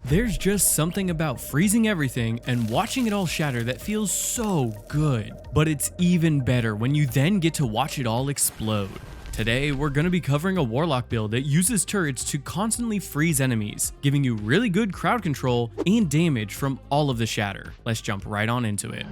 There's just something about freezing everything and watching it all shatter that feels so good. But it's even better when you then get to watch it all explode. Today, we're going to be covering a Warlock build that uses turrets to constantly freeze enemies, giving you really good crowd control and damage from all of the shatter. Let's jump right on into it.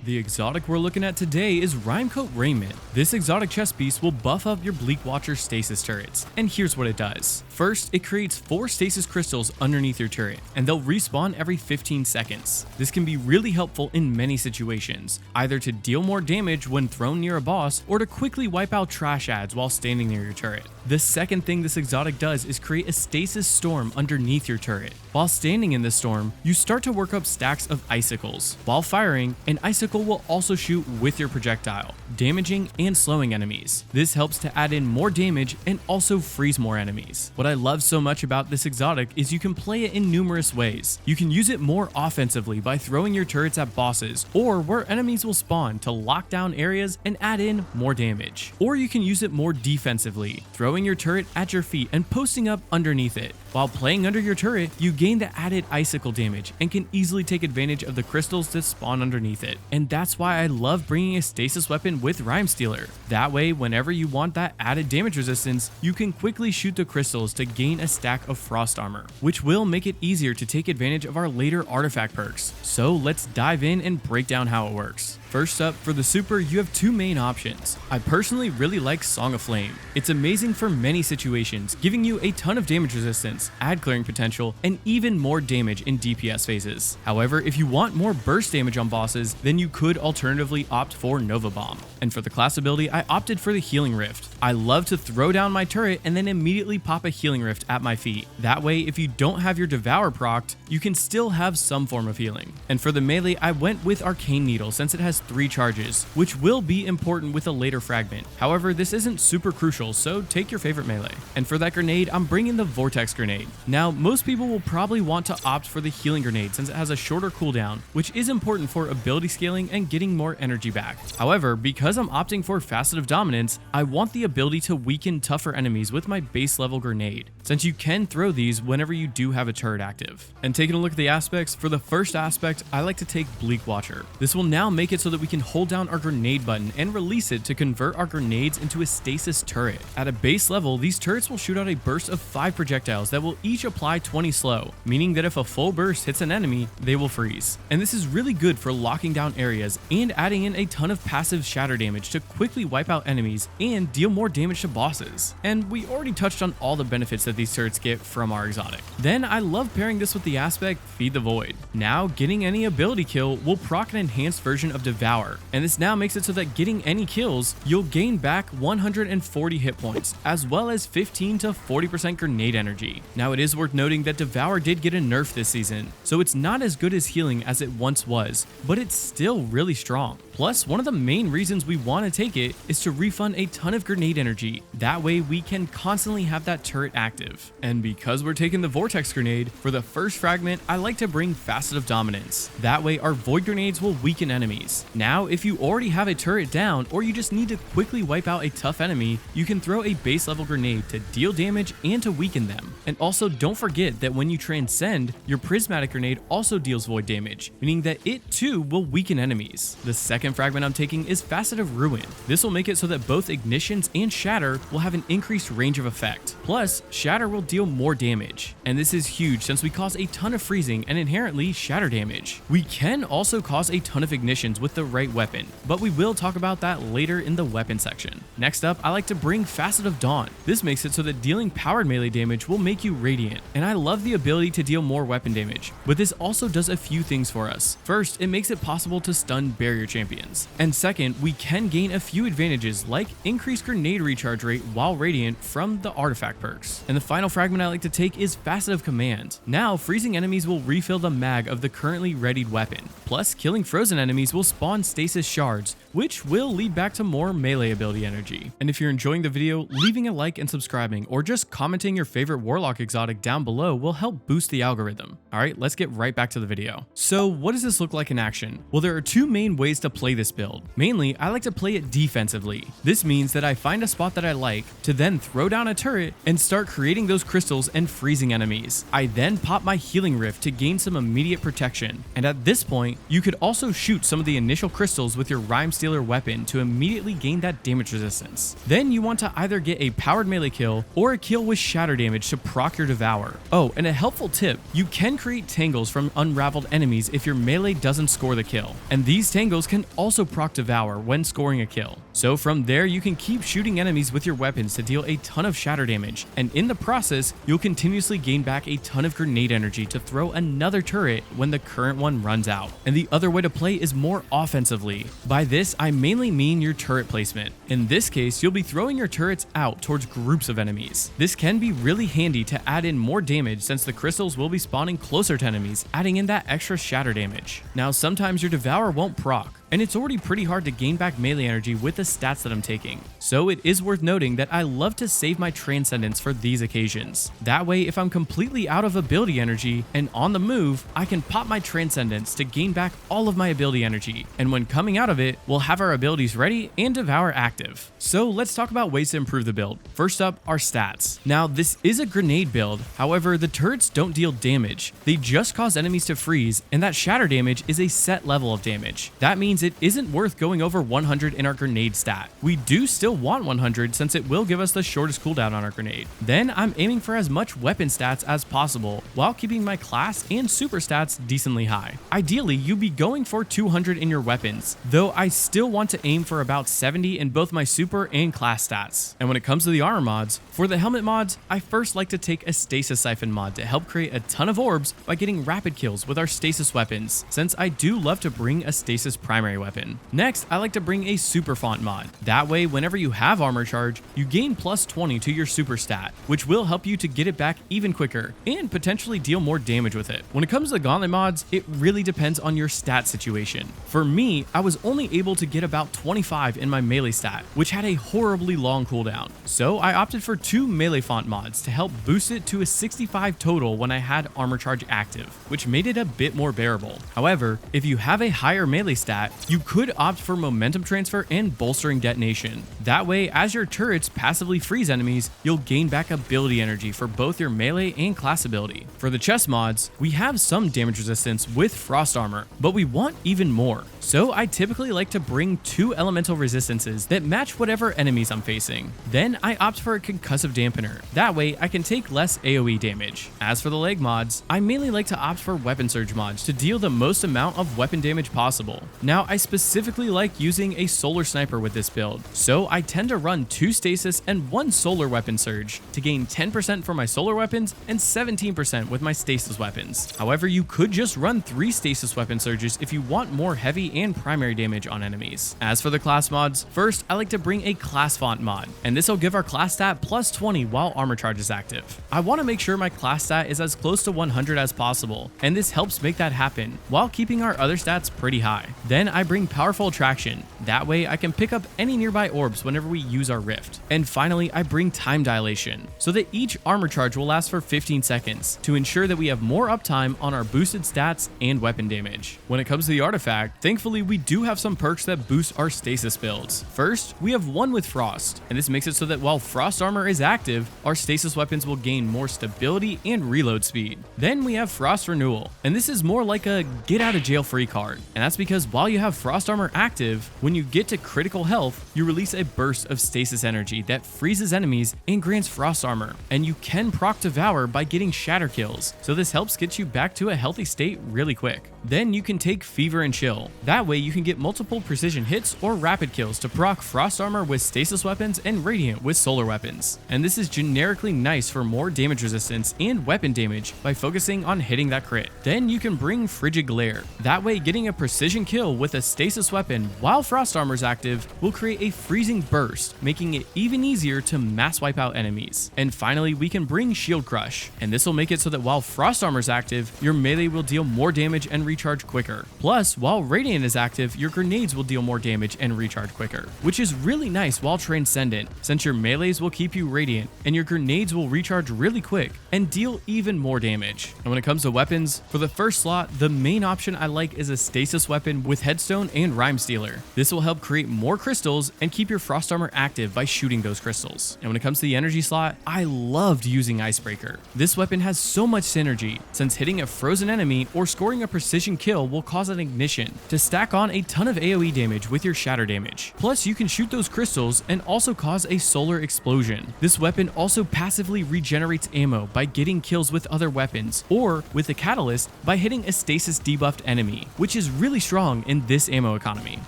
The exotic we're looking at today is Rime-Coat Raiment. This exotic chest piece will buff up your Bleak Watcher stasis turrets, and here's what it does. First, it creates 4 stasis crystals underneath your turret, and they'll respawn every 15 seconds. This can be really helpful in many situations, either to deal more damage when thrown near a boss, or to quickly wipe out trash ads while standing near your turret. The second thing this exotic does is create a stasis storm underneath your turret. While standing in this storm, you start to work up stacks of icicles. While firing, an icicle will also shoot with your projectile, damaging and slowing enemies. This helps to add in more damage and also freeze more enemies. What I love so much about this exotic is you can play it in numerous ways. You can use it more offensively by throwing your turrets at bosses, or where enemies will spawn to lock down areas and add in more damage. Or you can use it more defensively, throwing your turret at your feet and posting up underneath it. While playing under your turret, you gain the added icicle damage and can easily take advantage of the crystals that spawn underneath it. And that's why I love bringing a stasis weapon with Rime Stealer. That way, whenever you want that added damage resistance, you can quickly shoot the crystals to gain a stack of frost armor, which will make it easier to take advantage of our later artifact perks. So let's dive in and break down how it works. First up, for the super, you have 2 main options. I personally really like Song of Flame. It's amazing for many situations, giving you a ton of damage resistance, ad clearing potential, and even more damage in DPS phases. However, if you want more burst damage on bosses, then you could alternatively opt for Nova Bomb. And for the class ability, I opted for the Healing Rift. I love to throw down my turret and then immediately pop a Healing Rift at my feet. That way, if you don't have your Devour procced, you can still have some form of healing. And for the melee, I went with Arcane Needle since it has 3 charges, which will be important with a later fragment. However, this isn't super crucial, so take your favorite melee. And for that grenade, I'm bringing the Vortex Grenade. Now, most people will probably want to opt for the Healing Grenade since it has a shorter cooldown, which is important for ability scaling and getting more energy back. However, because I'm opting for Facet of Dominance, I want the ability to weaken tougher enemies with my base level grenade, since you can throw these whenever you do have a turret active. And taking a look at the aspects, for the first aspect, I like to take Bleak Watcher. This will now make it so that we can hold down our grenade button and release it to convert our grenades into a stasis turret. At a base level, these turrets will shoot out a burst of 5 projectiles that will each apply 20 slow, meaning that if a full burst hits an enemy, they will freeze. And this is really good for locking down areas and adding in a ton of passive shatter damage to quickly wipe out enemies and deal more damage to bosses. And we already touched on all the benefits that these turrets get from our exotic. Then I love pairing this with the aspect Feed the Void. Now, getting any ability kill will proc an enhanced version of Devour, and this now makes it so that getting any kills, you'll gain back 140 hit points, as well as 15 to 40% grenade energy. Now, it is worth noting that Devour did get a nerf this season, so it's not as good as healing as it once was, but it's still really strong. Plus, one of the main reasons we want to take it is to refund a ton of grenade energy. That way, we can constantly have that turret active. And because we're taking the Vortex Grenade, for the first fragment, I like to bring Facet of Dominance. That way, our Void Grenades will weaken enemies. Now, if you already have a turret down, or you just need to quickly wipe out a tough enemy, you can throw a base level grenade to deal damage and to weaken them. And also, don't forget that when you transcend, your Prismatic Grenade also deals void damage, meaning that it too will weaken enemies. The second fragment I'm taking is Facet of Ruin. This will make it so that both Ignitions and Shatter will have an increased range of effect. Plus, Shatter will deal more damage. And this is huge since we cause a ton of freezing and inherently shatter damage. We can also cause a ton of ignitions with the right weapon, but we will talk about that later in the weapon section. Next up, I like to bring Facet of Dawn. This makes it so that dealing powered melee damage will make you radiant, and I love the ability to deal more weapon damage, but this also does a few things for us. First, it makes it possible to stun barrier champions, and second, we can gain a few advantages like increased grenade recharge rate while radiant from the artifact perks. And the final fragment I like to take is Facet of Command. Now, freezing enemies will refill the mag of the currently readied weapon, plus killing frozen enemies will spawn stasis shards, which will lead back to more melee ability energy. And if you're enjoying the video, leaving a like and subscribing, or just commenting your favorite Warlock exotic down below will help boost the algorithm. Alright, let's get right back to the video. So what does this look like in action? Well, there are two main ways to play this build. Mainly, I like to play it defensively. This means that I find a spot that I like to then throw down a turret and start creating those crystals and freezing enemies. I then pop my healing rift to gain some immediate protection. And at this point, you could also shoot some of the initial crystals with your Rime Stealer weapon to immediately gain that damage resistance. Then you want to either get a powered melee kill or a kill with shatter damage to proc your devour. Oh, and a helpful tip, you can create tangles from unraveled enemies if your melee doesn't score the kill. And these tangles can also proc devour when scoring a kill. So from there, you can keep shooting enemies with your weapons to deal a ton of shatter damage, and in the process, you'll continuously gain back a ton of grenade energy to throw another turret when the current one runs out. And the other way to play is more offensively. By this, I mainly mean your turret placement. In this case, you'll be throwing your turrets out towards groups of enemies. This can be really handy to add in more damage since the crystals will be spawning closer to enemies, adding in that extra shatter damage. Now, sometimes your devour won't proc, and it's already pretty hard to gain back melee energy with the stats that I'm taking. So it is worth noting that I love to save my transcendence for these occasions. That way, if I'm completely out of ability energy and on the move, I can pop my transcendence to gain back all of my ability energy. And when coming out of it, we'll have our abilities ready and devour active. So let's talk about ways to improve the build. First up, our stats. Now, this is a grenade build. However, the turrets don't deal damage. They just cause enemies to freeze, and that shatter damage is a set level of damage. That means it isn't worth going over 100 in our grenade stat. We do still want 100 since it will give us the shortest cooldown on our grenade. Then I'm aiming for as much weapon stats as possible while keeping my class and super stats decently high. Ideally, you'd be going for 200 in your weapons, though I still want to aim for about 70 in both my super and class stats. And when it comes to the armor mods, for the helmet mods, I first like to take a stasis siphon mod to help create a ton of orbs by getting rapid kills with our stasis weapons, since I do love to bring a stasis primary weapon. Next, I like to bring a super font mod. That way, whenever you have armor charge, you gain plus 20 to your super stat, which will help you to get it back even quicker and potentially deal more damage with it. When it comes to the gauntlet mods, it really depends on your stat situation. For me, I was only able to get about 25 in my melee stat, which had a horribly long cooldown. So I opted for two melee font mods to help boost it to a 65 total when I had armor charge active, which made it a bit more bearable. However, if you have a higher melee stat, you could opt for momentum transfer and bolstering detonation. That way, as your turrets passively freeze enemies, you'll gain back ability energy for both your melee and class ability. For the chest mods, we have some damage resistance with frost armor, but we want even more. So I typically like to bring two elemental resistances that match whatever enemies I'm facing. Then I opt for a concussive dampener. That way I can take less AoE damage. As for the leg mods, I mainly like to opt for weapon surge mods to deal the most amount of weapon damage possible. Now I specifically like using a solar sniper with this build, so I tend to run 2 stasis and 1 solar weapon surge to gain 10% for my solar weapons and 17% with my stasis weapons. However, you could just run 3 stasis weapon surges if you want more heavy and primary damage on enemies. As for the class mods, first I like to bring a class font mod, and this will give our class stat plus 20 while armor charge is active. I want to make sure my class stat is as close to 100 as possible, and this helps make that happen while keeping our other stats pretty high. Then I bring powerful attraction. That way I can pick up any nearby orbs whenever we use our rift. And finally, I bring time dilation so that each armor charge will last for 15 seconds to ensure that we have more uptime on our boosted stats and weapon damage. When it comes to the artifact, thankfully we do have some perks that boost our stasis builds. First, we have one with frost, and this makes it so that while frost armor is active, our stasis weapons will gain more stability and reload speed. Then we have frost renewal, and this is more like a get out of jail free card, and that's because while you have frost armor active, when you get to critical health, you release a burst of stasis energy that freezes enemies and grants frost armor, and you can proc devour by getting shatter kills, so this helps get you back to a healthy state really quick. Then you can take fever and chill. That way you can get multiple precision hits or rapid kills to proc frost armor with stasis weapons and radiant with solar weapons. And this is generically nice for more damage resistance and weapon damage by focusing on hitting that crit. Then you can bring frigid glare. That way getting a precision kill with a stasis weapon while frost frost armor is active, will create a freezing burst, making it even easier to mass wipe out enemies. And finally, we can bring shield crush, and this will make it so that while frost armor is active, your melee will deal more damage and recharge quicker. Plus, while radiant is active, your grenades will deal more damage and recharge quicker, which is really nice while transcendent, since your melees will keep you radiant and your grenades will recharge really quick and deal even more damage. And when it comes to weapons, for the first slot, the main option I like is a stasis weapon with headstone and rime stealer. This will help create more crystals and keep your frost armor active by shooting those crystals. And when it comes to the energy slot, I loved using icebreaker. This weapon has so much synergy, since hitting a frozen enemy or scoring a precision kill will cause an ignition to stack on a ton of AoE damage with your shatter damage. Plus, you can shoot those crystals and also cause a solar explosion. This weapon also passively regenerates ammo by getting kills with other weapons, or with the catalyst by hitting a stasis debuffed enemy, which is really strong in this ammo economy.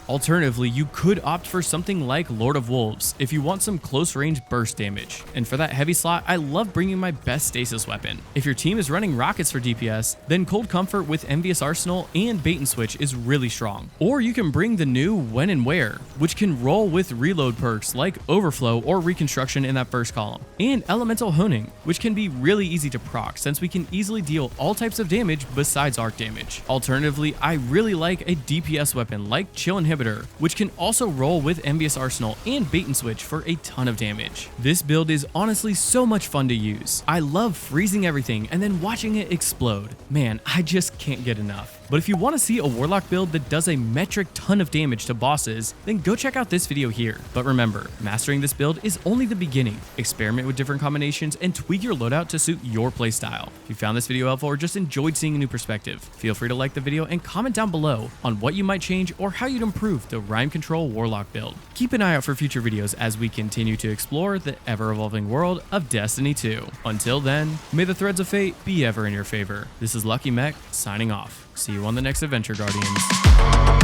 Alternatively, you could opt for something like Lord of Wolves if you want some close range burst damage. And for that heavy slot, I love bringing my best stasis weapon. If your team is running rockets for DPS, then Cold Comfort with Envious Arsenal and Bait and Switch is really strong. Or you can bring the new When and Where, which can roll with reload perks like Overflow or Reconstruction in that first column, and Elemental Honing, which can be really easy to proc since we can easily deal all types of damage besides arc damage. Alternatively, I really like a DPS weapon like Chill Inhibitor, which can also roll with Envious Arsenal and Bait and Switch for a ton of damage. This build is honestly so much fun to use. I love freezing everything and then watching it explode. Man, I just can't get enough. But if you want to see a Warlock build that does a metric ton of damage to bosses, then go check out this video here. But remember, mastering this build is only the beginning. Experiment with different combinations and tweak your loadout to suit your playstyle. If you found this video helpful or just enjoyed seeing a new perspective, feel free to like the video and comment down below on what you might change or how you'd improve the Rime Control Warlock build. Keep an eye out for future videos as we continue to explore the ever-evolving world of Destiny 2. Until then, may the threads of fate be ever in your favor. This is Lucky Mech, signing off. See you on the next adventure, Guardians.